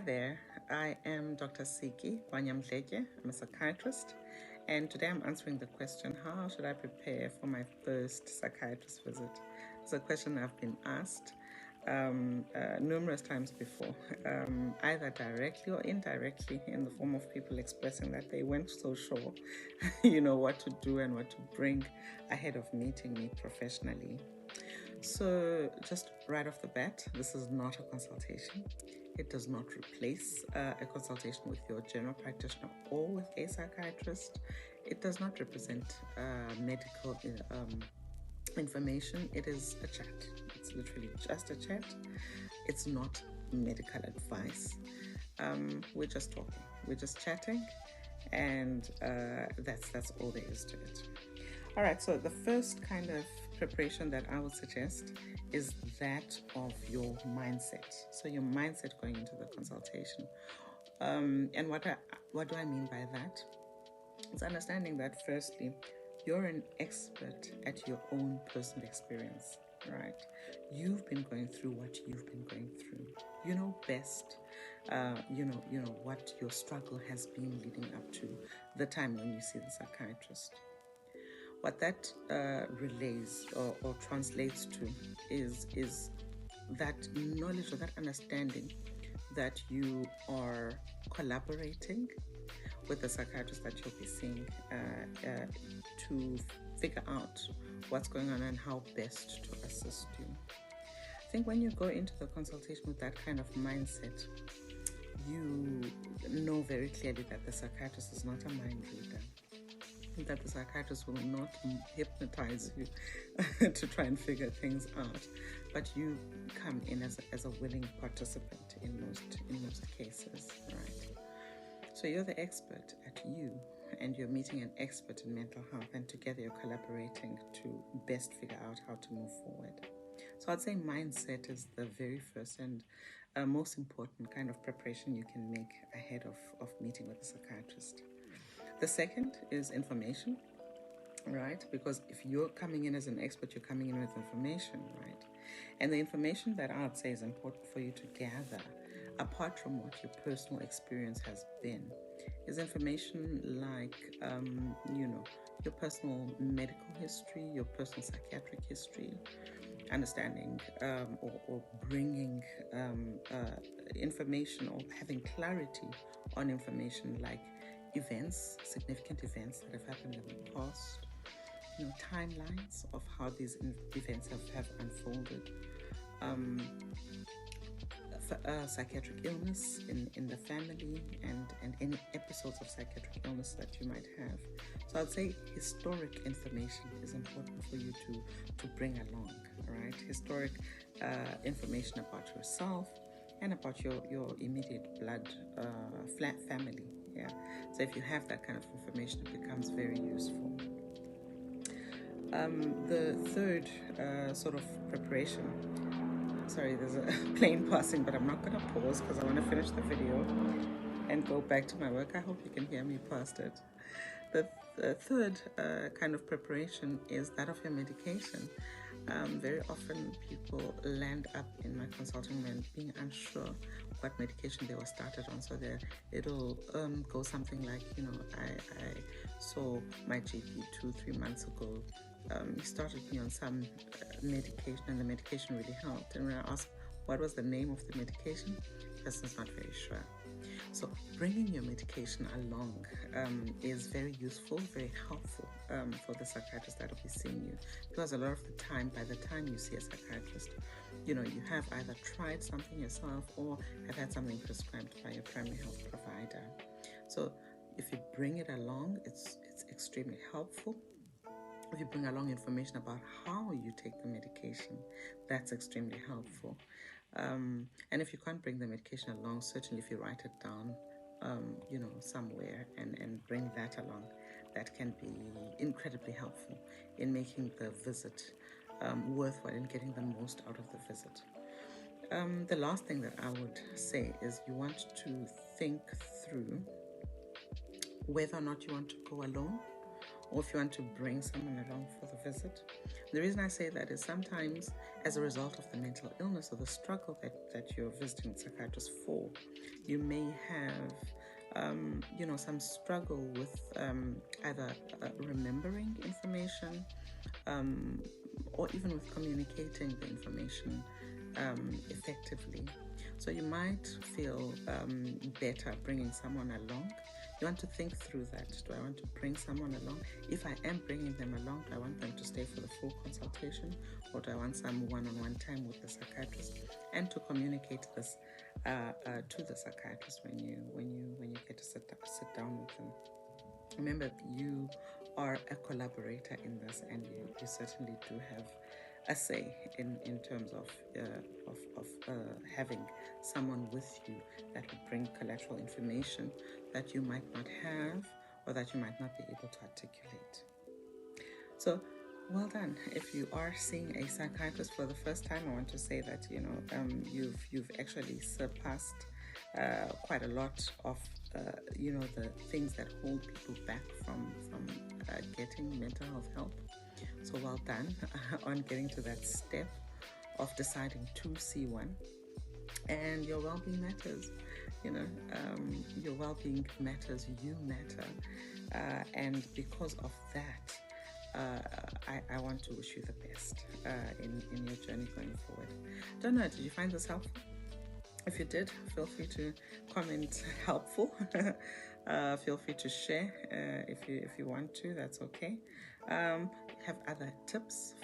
there, I am Dr. Gwanya-Mdletye. I'm a psychiatrist, and today I'm answering the question, how should I prepare for my first psychiatrist visit? It's a question I've been asked numerous times before, either directly or indirectly, in the form of people expressing that they weren't so sure, what to do and what to bring ahead of meeting me professionally. So just right off the bat, this is not a consultation. It does not replace a consultation with your general practitioner or with a psychiatrist. It does not represent medical information. It is a chat. It's literally just a chat. It's not medical advice. We're just talking. We're just chatting, and that's all there is to it. All right, so the first kind of preparation that I would suggest is that of your mindset. So your mindset going into the consultation. And what do I mean by that? It's understanding that firstly, you're an expert at your own personal experience, right? You've been going through what you've been going through. You know best, you know what your struggle has been leading up to the time when you see the psychiatrist. What that relays or translates to is that knowledge or that understanding that you are collaborating with the psychiatrist that you'll be seeing to figure out what's going on and how best to assist you. I think when you go into the consultation with that kind of mindset, you know very clearly that the psychiatrist is not a mind reader, that the psychiatrist will not hypnotize you to try and figure things out, but you come in as a willing participant in most cases, right? So you're the expert at you, and you're meeting an expert in mental health, and together you're collaborating to best figure out how to move forward. So I'd say mindset is the very first and most important kind of preparation you can make ahead of meeting with a psychiatrist. The second is information, right? Because if you're coming in as an expert, you're coming in with information, right? And the information that I would say is important for you to gather, apart from what your personal experience has been, is information like, your personal medical history, your personal psychiatric history, understanding or bringing information or having clarity on information like events, significant events that have happened in the past, timelines of how these events have unfolded, psychiatric illness in the family, and any episodes of psychiatric illness that you might have. So I'd say historic information is important for you to bring along, right? Historic information about yourself and about your immediate blood family. Yeah. So if you have that kind of information, it becomes very useful. The third sort of preparation. Sorry, there's a plane passing, but I'm not going to pause because I want to finish the video and go back to my work. I hope you can hear me past it. The third kind of preparation is that of your medication. Very often people land up in my consulting room being unsure what medication they were started on. So it'll go something like, I saw my GP 2-3 months ago. He started me on some medication, and the medication really helped. And when I asked what was the name of the medication, the person's not very sure. So bringing your medication along is very useful, very helpful for the psychiatrist that will be seeing you. Because a lot of the time, by the time you see a psychiatrist, you have either tried something yourself or have had something prescribed by your primary health provider. So if you bring it along, it's extremely helpful. If you bring along information about how you take the medication, that's extremely helpful. And if you can't bring the medication along, certainly if you write it down, somewhere and bring that along, that can be incredibly helpful in making the visit worthwhile, in getting the most out of the visit. The last thing that I would say is you want to think through whether or not you want to go alone or if you want to bring someone along for the visit. The reason I say that is sometimes as a result of the mental illness or the struggle that you're visiting a psychiatrist for, you may have some struggle with either remembering information or even with communicating the information effectively. So you might feel better bringing someone along. You want to think through that. Do I want to bring someone along? If I am bringing them along, do I want them to stay for the full consultation, or do I want some one-on-one time with the psychiatrist? And to communicate this to the psychiatrist when you get to sit down with them. Remember, you are a collaborator in this, and you certainly do have a say in terms of having someone with you that would bring collateral information that you might not have or that you might not be able to articulate. So, well done. If you are seeing a psychiatrist for the first time, I want to say that you've actually surpassed quite a lot of the things that hold people back from getting mental health help. So well done on getting to that step of deciding to see one. And your well-being matters. Your well-being matters. You matter, and because of that, I want to wish you the best in your journey going forward. Don't know, did you find this helpful? If you did, feel free to comment helpful. Feel free to share if you want to. That's okay. Have other tips